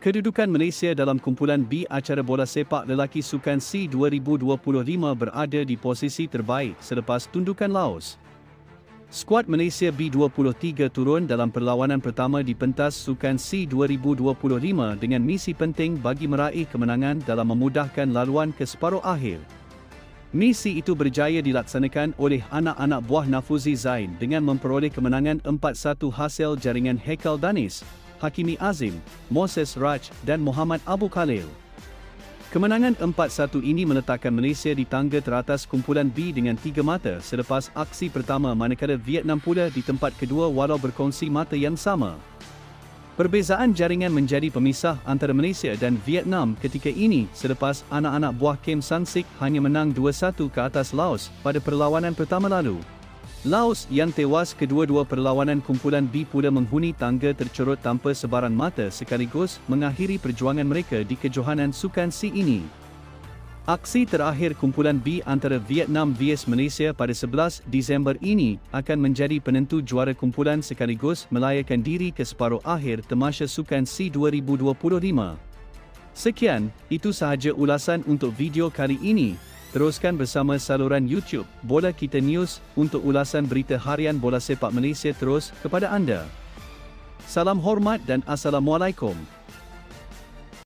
Kedudukan Malaysia dalam kumpulan B acara bola sepak lelaki Sukan C 2025 berada di posisi terbaik selepas tundukan Laos. Skuad Malaysia B23 turun dalam perlawanan pertama di pentas Sukan C 2025 dengan misi penting bagi meraih kemenangan dalam memudahkan laluan ke separuh akhir. Misi itu berjaya dilaksanakan oleh anak-anak buah Nafuzi Zain dengan memperoleh kemenangan 4-1 hasil jaringan Haikal Danis, Hakimi Azim, Moses Raj dan Muhammad Abu Khalil. Kemenangan 4-1 ini meletakkan Malaysia di tangga teratas kumpulan B dengan 3 mata selepas aksi pertama, manakala Vietnam pula di tempat kedua walau berkongsi mata yang sama. Perbezaan jaringan menjadi pemisah antara Malaysia dan Vietnam ketika ini selepas anak-anak buah Kem Sansik hanya menang 2-1 ke atas Laos pada perlawanan pertama lalu. Laos yang tewas kedua-dua perlawanan kumpulan B pula menghuni tangga tercorot tanpa sebaran mata sekaligus mengakhiri perjuangan mereka di kejohanan Sukan C ini. Aksi terakhir kumpulan B antara Vietnam vs Malaysia pada 11 Disember ini akan menjadi penentu juara kumpulan sekaligus melayakkan diri ke separuh akhir tamasya Sukan C 2025. Sekian, itu sahaja ulasan untuk video kali ini. Teruskan bersama saluran YouTube Bola Kita News untuk ulasan berita harian bola sepak Malaysia terus kepada anda. Salam hormat dan Assalamualaikum.